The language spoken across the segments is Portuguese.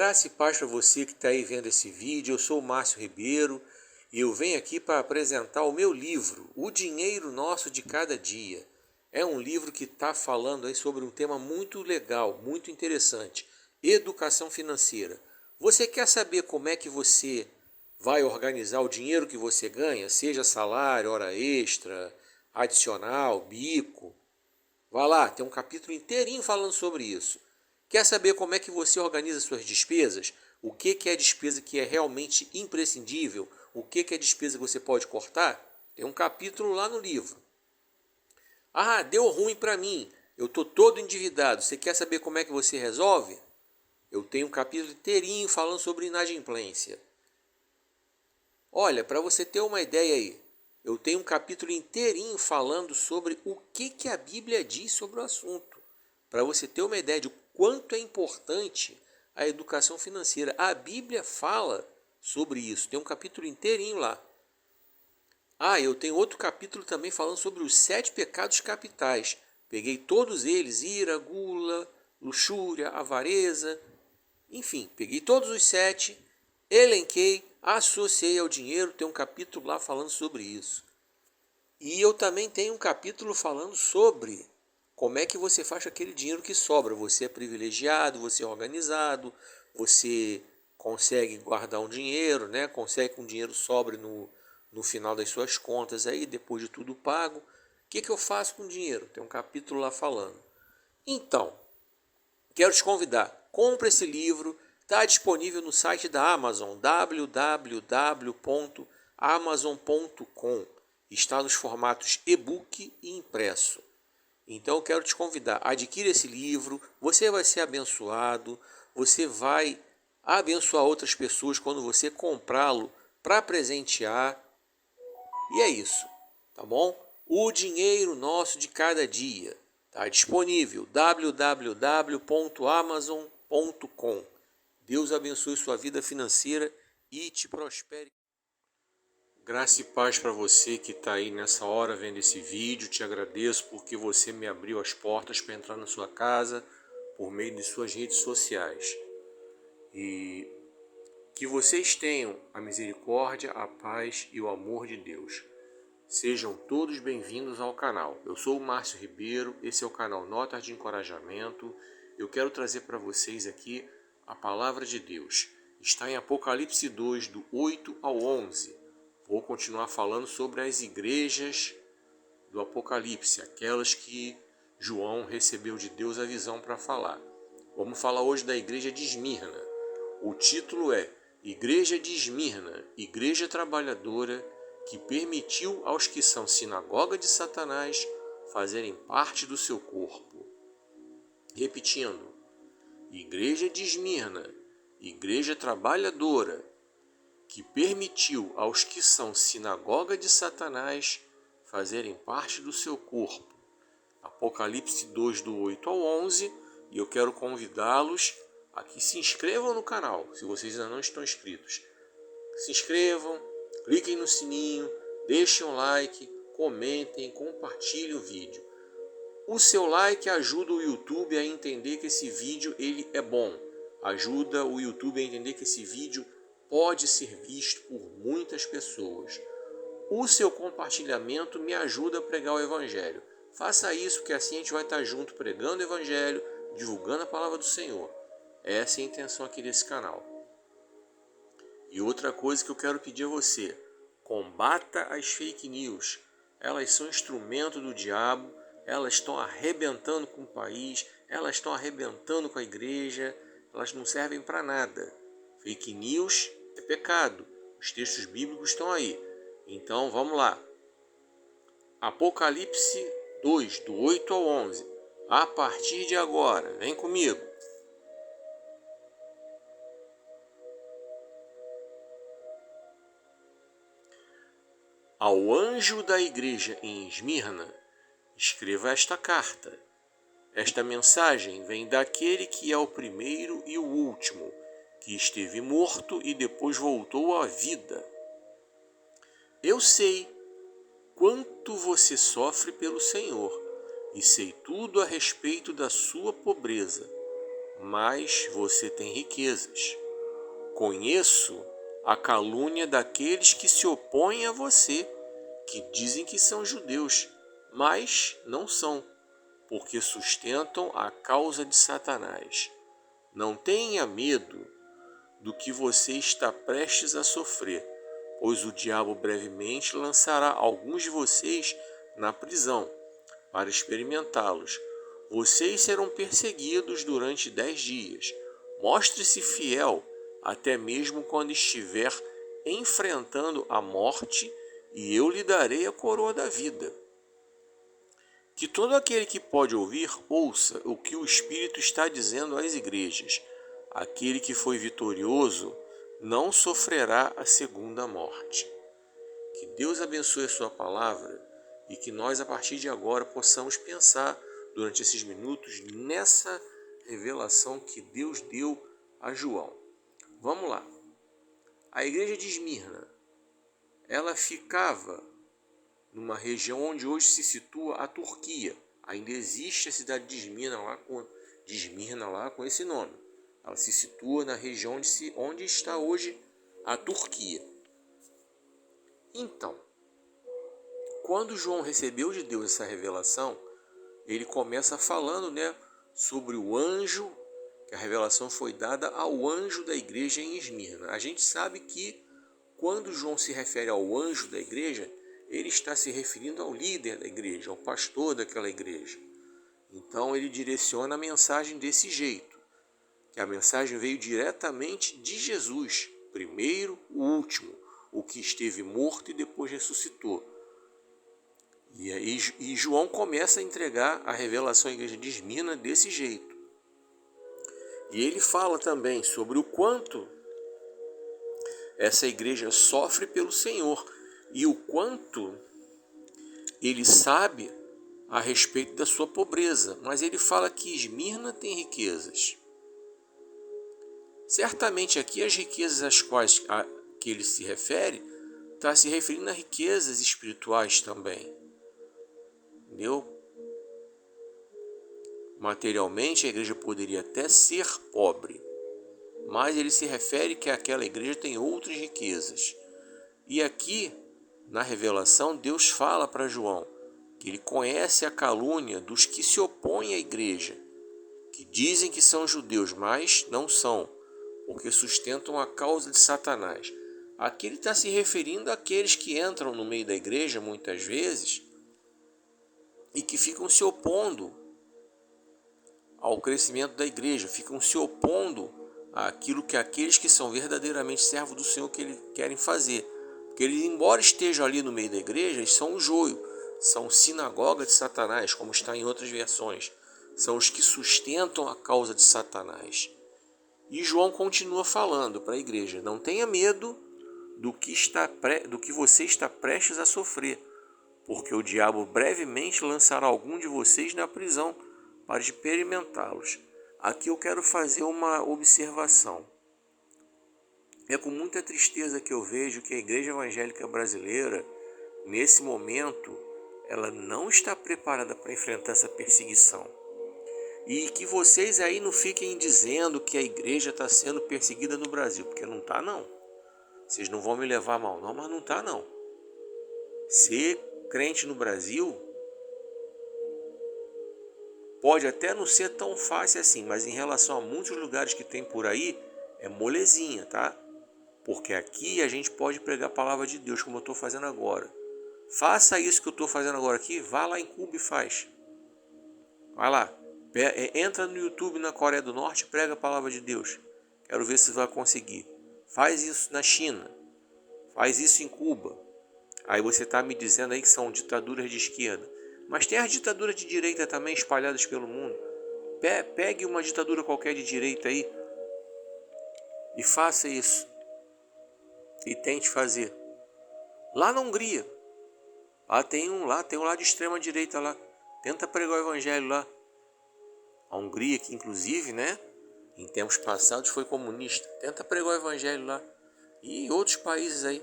Graça e paz para você que está aí vendo esse vídeo. Eu sou o Márcio Ribeiro e eu venho aqui para apresentar o meu livro, O Dinheiro Nosso de Cada Dia. É um livro que está falando aí sobre um tema muito legal, muito interessante: educação financeira. Você quer saber como é que você vai organizar o dinheiro que você ganha, seja salário, hora extra, adicional, bico? Vá lá, tem um capítulo inteirinho falando sobre isso. Quer saber como é que você organiza suas despesas? O que é despesa que é realmente imprescindível? O que é despesa que você pode cortar? Tem um capítulo lá no livro. Ah, deu ruim para mim. Eu estou todo endividado. Você quer saber como é que você resolve? Eu tenho um capítulo inteirinho falando sobre inadimplência. Olha, para você ter uma ideia aí, eu tenho um capítulo inteirinho falando sobre o que a Bíblia diz sobre o assunto. Para você ter uma ideia de quanto é importante a educação financeira. A Bíblia fala sobre isso, tem um capítulo inteirinho lá. Ah, eu tenho outro capítulo também falando sobre os 7 pecados capitais. Peguei todos eles: ira, gula, luxúria, avareza, enfim, peguei todos os 7, elenquei, associei ao dinheiro, tem um capítulo lá falando sobre isso. E eu também tenho um capítulo falando sobre como é que você faz aquele dinheiro que sobra. Você é privilegiado, você é organizado, você consegue guardar um dinheiro, né? Consegue que um dinheiro sobre no final das suas contas aí, depois de tudo pago. O que eu faço com o dinheiro? Tem um capítulo lá falando. Então, quero te convidar, compre esse livro, está disponível no site da Amazon, www.amazon.com. Está nos formatos e-book e impresso. Então eu quero te convidar, adquira esse livro, você vai ser abençoado, você vai abençoar outras pessoas quando você comprá-lo para presentear. E é isso, tá bom? O Dinheiro Nosso de Cada Dia está disponível, www.amazon.com. Deus abençoe sua vida financeira e te prospere. Graça e paz para você que está aí nessa hora vendo esse vídeo. Te agradeço porque você me abriu as portas para entrar na sua casa por meio de suas redes sociais. E que vocês tenham a misericórdia, a paz e o amor de Deus. Sejam todos bem-vindos ao canal. Eu sou o Márcio Ribeiro, esse é o canal Notas de Encorajamento. Eu quero trazer para vocês aqui a palavra de Deus. Está em Apocalipse 2, do 8 ao 11. Vou continuar falando sobre as igrejas do Apocalipse, aquelas que João recebeu de Deus a visão para falar. Vamos falar hoje da igreja de Esmirna. O título é Igreja de Esmirna, igreja trabalhadora que permitiu aos que são sinagoga de Satanás fazerem parte do seu corpo. Repetindo, igreja de Esmirna, igreja trabalhadora que permitiu aos que são sinagoga de Satanás fazerem parte do seu corpo. Apocalipse 2, do 8 ao 11, e eu quero convidá-los a que se inscrevam no canal, se vocês ainda não estão inscritos. Se inscrevam, cliquem no sininho, deixem um like, comentem, compartilhem o vídeo. O seu like ajuda o YouTube a entender que esse vídeo ele é bom. Ajuda o YouTube a entender que esse vídeo pode ser visto por muitas pessoas. O seu compartilhamento me ajuda a pregar o Evangelho. Faça isso, que assim a gente vai estar junto pregando o Evangelho, divulgando a palavra do Senhor. Essa é a intenção aqui desse canal. E outra coisa que eu quero pedir a você: combata as fake news. Elas são instrumento do diabo, elas estão arrebentando com o país, elas estão arrebentando com a igreja, elas não servem para nada. Fake news é pecado. Os textos bíblicos estão aí. Então vamos lá. Apocalipse 2, do 8 ao 11. A partir de agora, vem comigo. Ao anjo da igreja em Esmirna, escreva esta carta. Esta mensagem vem daquele que é o primeiro e o último, que esteve morto e depois voltou à vida. Eu sei quanto você sofre pelo Senhor, e sei tudo a respeito da sua pobreza. mas você tem riquezas. Conheço a calúnia daqueles que se opõem a você, que dizem que são judeus, mas não são, porque sustentam a causa de Satanás. Não tenha medo do que você está prestes a sofrer, pois o diabo brevemente lançará alguns de vocês na prisão para experimentá-los. Vocês serão perseguidos durante 10 dias. Mostre-se fiel até mesmo quando estiver enfrentando a morte, e eu lhe darei a coroa da vida. Que todo aquele que pode ouvir, ouça o que o Espírito está dizendo às igrejas. Aquele que foi vitorioso não sofrerá a segunda morte. Que Deus abençoe a sua palavra e que nós, a partir de agora, possamos pensar durante esses minutos nessa revelação que Deus deu a João. Vamos lá. A igreja de Esmirna, ela ficava numa região onde hoje se situa a Turquia. Ainda existe a cidade de Esmirna lá com esse nome. Ela se situa na região onde está hoje a Turquia. Então, quando João recebeu de Deus essa revelação, ele começa falando, sobre o anjo, que a revelação foi dada ao anjo da igreja em Esmirna. A gente sabe que quando João se refere ao anjo da igreja, ele está se referindo ao líder da igreja, ao pastor daquela igreja. Então ele direciona a mensagem desse jeito, que a mensagem veio diretamente de Jesus, primeiro o último, o que esteve morto e depois ressuscitou. E João começa a entregar a revelação à igreja de Esmirna desse jeito. E ele fala também sobre o quanto essa igreja sofre pelo Senhor e o quanto ele sabe a respeito da sua pobreza. Mas ele fala que Esmirna tem riquezas. Certamente aqui as riquezas às quais que ele se refere, está se referindo a riquezas espirituais também. Entendeu? Materialmente a igreja poderia até ser pobre, mas ele se refere que aquela igreja tem outras riquezas. E aqui, na revelação, Deus fala para João que ele conhece a calúnia dos que se opõem à igreja, que dizem que são judeus, mas não são, porque sustentam a causa de Satanás. Aqui ele está se referindo àqueles que entram no meio da igreja, muitas vezes, e que ficam se opondo ao crescimento da igreja, ficam se opondo àquilo que aqueles que são verdadeiramente servos do Senhor que eles querem fazer. Porque eles, embora estejam ali no meio da igreja, eles são o joio, são sinagoga de Satanás, como está em outras versões. São os que sustentam a causa de Satanás. E João continua falando para a igreja: não tenha medo do que você está prestes a sofrer, porque o diabo brevemente lançará algum de vocês na prisão para experimentá-los. Aqui eu quero fazer uma observação. É com muita tristeza que eu vejo que a igreja evangélica brasileira, nesse momento, ela não está preparada para enfrentar essa perseguição. E que vocês aí não fiquem dizendo que a igreja está sendo perseguida no Brasil, porque não está não. Vocês não vão me levar mal não, mas não está não. Ser crente no Brasil pode até não ser tão fácil assim, mas em relação a muitos lugares que tem por aí, é molezinha, tá? Porque aqui a gente pode pregar a palavra de Deus, como eu estou fazendo agora. Faça isso que eu estou fazendo agora aqui, vá lá em Cuba e faz. Vai lá, entra no YouTube na Coreia do Norte e prega a palavra de Deus. Quero ver se você vai conseguir. Faz isso na China, faz isso em Cuba. Aí você está me dizendo aí que são ditaduras de esquerda. Mas tem as ditaduras de direita também espalhadas pelo mundo. Pegue uma ditadura qualquer de direita aí e faça isso. E tente fazer. Lá na Hungria, tem um lá de extrema direita lá. Tenta pregar o evangelho lá. A Hungria, que inclusive, em tempos passados foi comunista. Tenta pregar o evangelho lá. E outros países aí.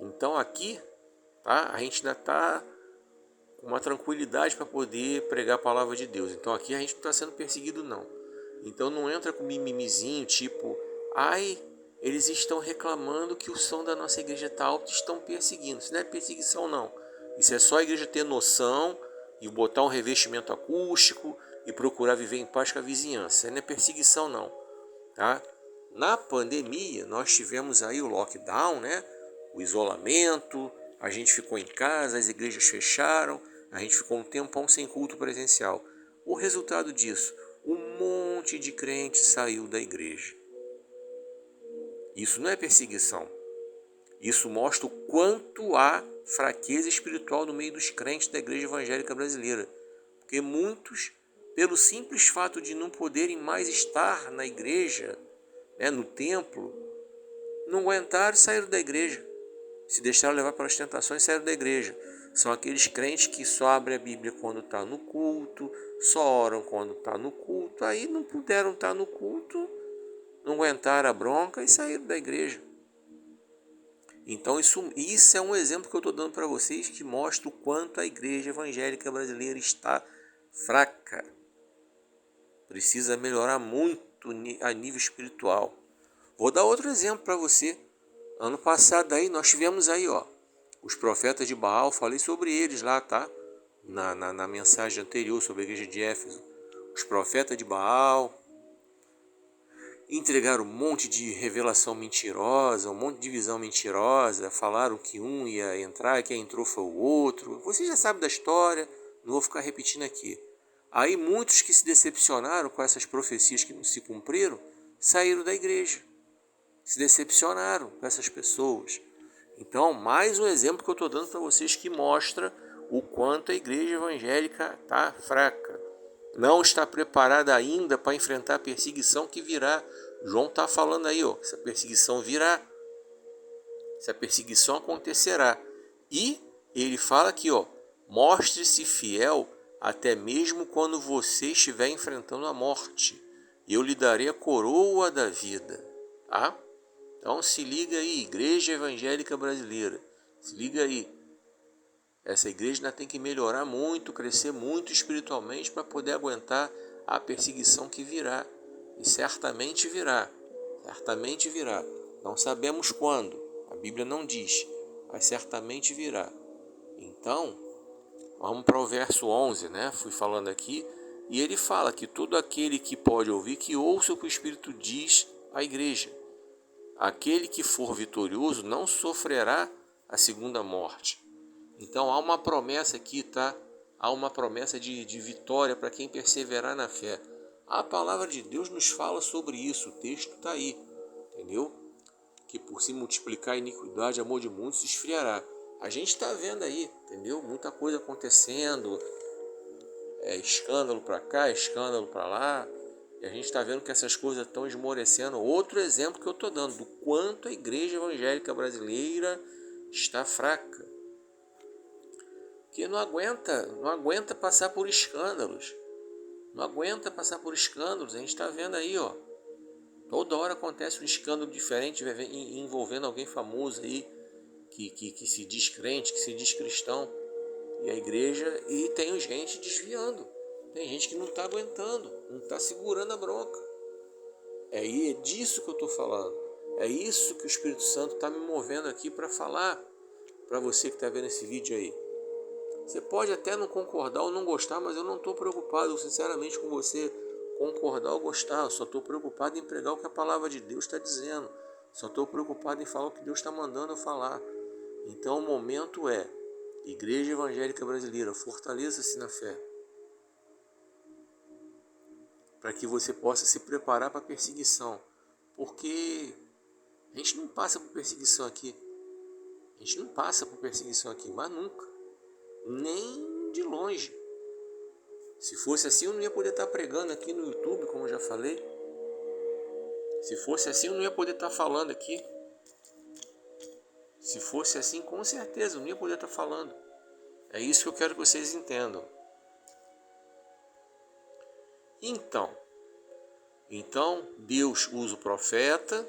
Então aqui, tá? A gente ainda está com uma tranquilidade para poder pregar a palavra de Deus. Então aqui a gente não está sendo perseguido não. Então não entra com mimimizinho, tipo, ai, eles estão reclamando que o som da nossa igreja está alto e estão perseguindo. Isso não é perseguição, não. Isso é só a igreja ter noção e botar um revestimento acústico e procurar viver em paz com a vizinhança. Isso não é perseguição, não. Tá? Na pandemia, nós tivemos aí o lockdown, né? O isolamento, a gente ficou em casa, as igrejas fecharam, a gente ficou um tempão sem culto presencial. O resultado disso, um monte de crente saiu da igreja. Isso não é perseguição. Isso mostra o quanto há fraqueza espiritual no meio dos crentes da igreja evangélica brasileira. Porque muitos, pelo simples fato de não poderem mais estar na igreja, né, no templo, não aguentaram e saíram da igreja. Se deixaram levar pelas tentações e saíram da igreja. São aqueles crentes que só abrem a Bíblia quando está no culto, só oram quando está no culto, aí não puderam estar no culto, não aguentaram a bronca e saíram da igreja. Então isso é um exemplo que eu estou dando para vocês que mostra o quanto a igreja evangélica brasileira está fraca. Precisa melhorar muito a nível espiritual. Vou dar outro exemplo para você. Ano passado aí nós tivemos aí, os profetas de Baal, falei sobre eles lá, tá? Na mensagem anterior sobre a igreja de Éfeso. Os profetas de Baal entregaram um monte de revelação mentirosa, um monte de visão mentirosa, falaram que um ia entrar, quem entrou foi o outro. Você já sabe da história, não vou ficar repetindo aqui. Aí muitos que se decepcionaram com essas profecias que não se cumpriram, saíram da igreja. Se decepcionaram com essas pessoas. Então, mais um exemplo que eu estou dando para vocês que mostra o quanto a igreja evangélica está fraca. Não está preparada ainda para enfrentar a perseguição que virá. João está falando aí, essa perseguição virá. Essa perseguição acontecerá. E ele fala aqui, mostre-se fiel até mesmo quando você estiver enfrentando a morte. E eu lhe darei a coroa da vida. Tá? Então se liga aí, igreja evangélica brasileira. Se liga aí. Essa igreja ainda tem que melhorar muito, crescer muito espiritualmente para poder aguentar a perseguição que virá. E certamente virá. Certamente virá. Não sabemos quando. A Bíblia não diz. Mas certamente virá. Então, vamos para o verso 11, né? Fui falando aqui. E ele fala que todo aquele que pode ouvir, que ouça o que o Espírito diz à igreja. Aquele que for vitorioso não sofrerá a segunda morte. Então há uma promessa aqui, tá? Há uma promessa de vitória para quem perseverar na fé. A palavra de Deus nos fala sobre isso, o texto está aí, entendeu? Que por se multiplicar a iniquidade, amor de muitos se esfriará. A gente está vendo aí, entendeu? Muita coisa acontecendo, escândalo para cá, escândalo para lá. E a gente está vendo que essas coisas estão esmorecendo. Outro exemplo que eu estou dando do quanto a igreja evangélica brasileira está fraca. Que não aguenta passar por escândalos. Não aguenta passar por escândalos. A gente está vendo aí, toda hora acontece um escândalo diferente envolvendo alguém famoso aí, que se diz crente, que se diz cristão. E a igreja, e tem gente desviando. Tem gente que não está aguentando, não está segurando a bronca. É disso que eu estou falando. É isso que o Espírito Santo está me movendo aqui para falar para você que está vendo esse vídeo aí. Você pode até não concordar ou não gostar, mas eu não estou preocupado, sinceramente, com você concordar ou gostar. Eu só estou preocupado em pregar o que a palavra de Deus está dizendo. Só estou preocupado em falar o que Deus está mandando eu falar. Então o momento é, Igreja Evangélica Brasileira, fortaleça-se na fé. Para que você possa se preparar para a perseguição. Porque a gente não passa por perseguição aqui. A gente não passa por perseguição aqui, mas nunca. Nem de longe. Se fosse assim, eu não ia poder estar pregando aqui no YouTube, como eu já falei. Se fosse assim, eu não ia poder estar falando aqui. Se fosse assim, com certeza, eu não ia poder estar falando. É isso que eu quero que vocês entendam. Então Deus usa o profeta,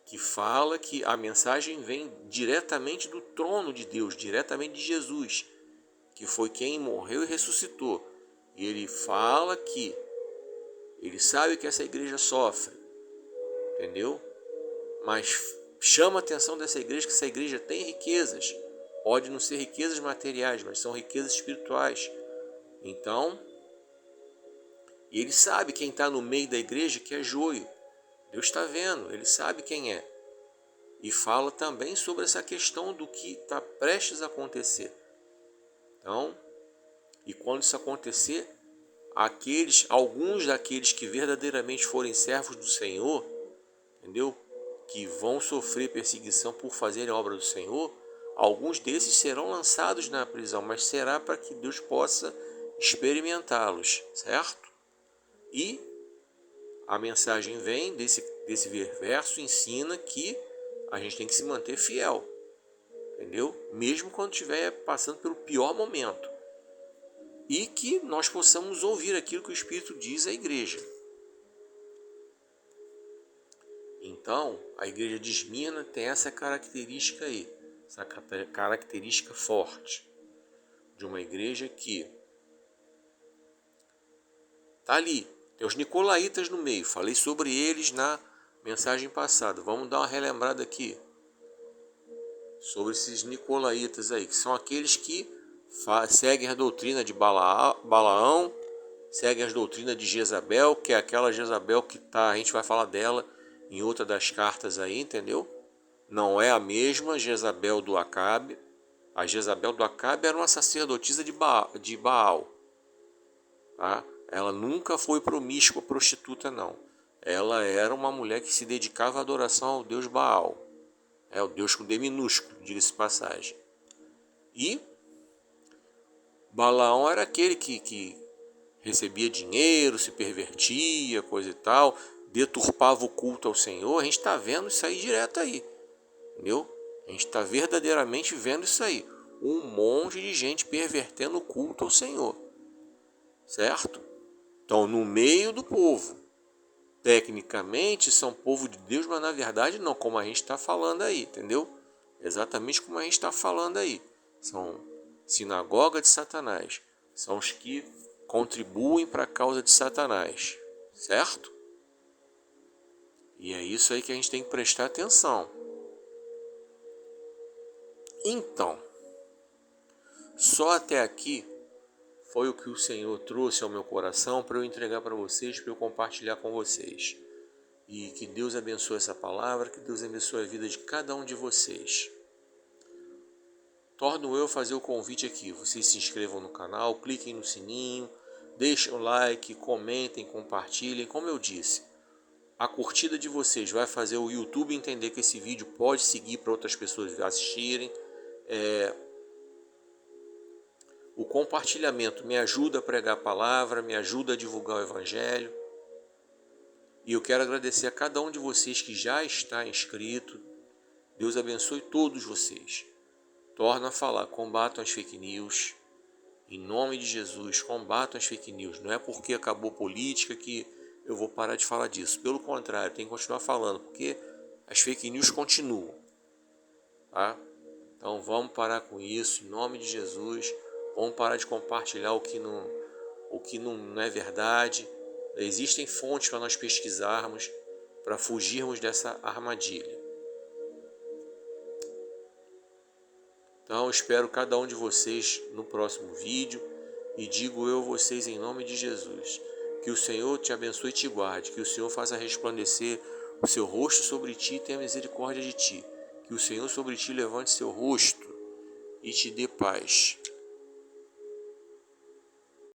que fala que a mensagem vem diretamente do trono de Deus, diretamente de Jesus, que foi quem morreu e ressuscitou. E ele fala que Ele sabe que essa igreja sofre, entendeu? Mas chama a atenção dessa igreja que essa igreja tem riquezas. Pode não ser riquezas materiais, mas são riquezas espirituais. Então, ele sabe quem está no meio da igreja que é joio. Deus está vendo, ele sabe quem é. E fala também sobre essa questão do que está prestes a acontecer. Então, e quando isso acontecer, alguns daqueles que verdadeiramente forem servos do Senhor, entendeu? Que vão sofrer perseguição por fazerem a obra do Senhor, alguns desses serão lançados na prisão, mas será para que Deus possa experimentá-los, certo? E a mensagem vem desse verso, ensina que a gente tem que se manter fiel, entendeu? Mesmo quando estiver passando pelo pior momento. E que nós possamos ouvir aquilo que o Espírito diz à igreja. Então, a igreja de Esmirna tem essa característica aí, essa característica forte de uma igreja que está ali. Tem os nicolaítas no meio, falei sobre eles na mensagem passada. Vamos dar uma relembrada aqui sobre esses nicolaítas aí, que são aqueles que seguem a doutrina de Balaão, seguem as doutrinas de Jezabel, que é aquela Jezabel que a gente vai falar dela em outra das cartas aí, entendeu? Não é a mesma Jezabel do Acabe. A Jezabel do Acabe era uma sacerdotisa de Baal. Tá? Ela nunca foi promíscua, prostituta, não. Ela era uma mulher que se dedicava à adoração ao deus Baal. É o deus com D minúsculo, diga-se de passagem. E Balaão era aquele que recebia dinheiro, se pervertia, coisa e tal, deturpava o culto ao Senhor. A gente está vendo isso aí direto aí, entendeu? A gente está verdadeiramente vendo isso aí. Um monte de gente pervertendo o culto ao Senhor, certo? Então, no meio do povo, tecnicamente são povo de Deus, mas na verdade não, como a gente está falando aí, entendeu? Exatamente como a gente está falando aí. São sinagoga de Satanás. São os que contribuem para a causa de Satanás, certo? E é isso aí que a gente tem que prestar atenção. Então, só até aqui foi o que o Senhor trouxe ao meu coração para eu entregar para vocês, para eu compartilhar com vocês. E que Deus abençoe essa palavra, que Deus abençoe a vida de cada um de vocês. Torno eu fazer o convite aqui. Vocês se inscrevam no canal, cliquem no sininho, deixem o like, comentem, compartilhem. Como eu disse, a curtida de vocês vai fazer o YouTube entender que esse vídeo pode seguir para outras pessoas assistirem. O compartilhamento me ajuda a pregar a palavra, me ajuda a divulgar o Evangelho. E eu quero agradecer a cada um de vocês que já está inscrito. Deus abençoe todos vocês. Torno a falar, combatam as fake news. Em nome de Jesus, combatam as fake news. Não é porque acabou política que eu vou parar de falar disso. Pelo contrário, tem que continuar falando, porque as fake news continuam. Tá? Então vamos parar com isso, em nome de Jesus. Vamos parar de compartilhar o que não é verdade. Existem fontes para nós pesquisarmos, para fugirmos dessa armadilha. Então, espero cada um de vocês no próximo vídeo e digo eu a vocês em nome de Jesus. Que o Senhor te abençoe e te guarde, que o Senhor faça resplandecer o seu rosto sobre ti e tenha misericórdia de ti. Que o Senhor sobre ti levante seu rosto e te dê paz.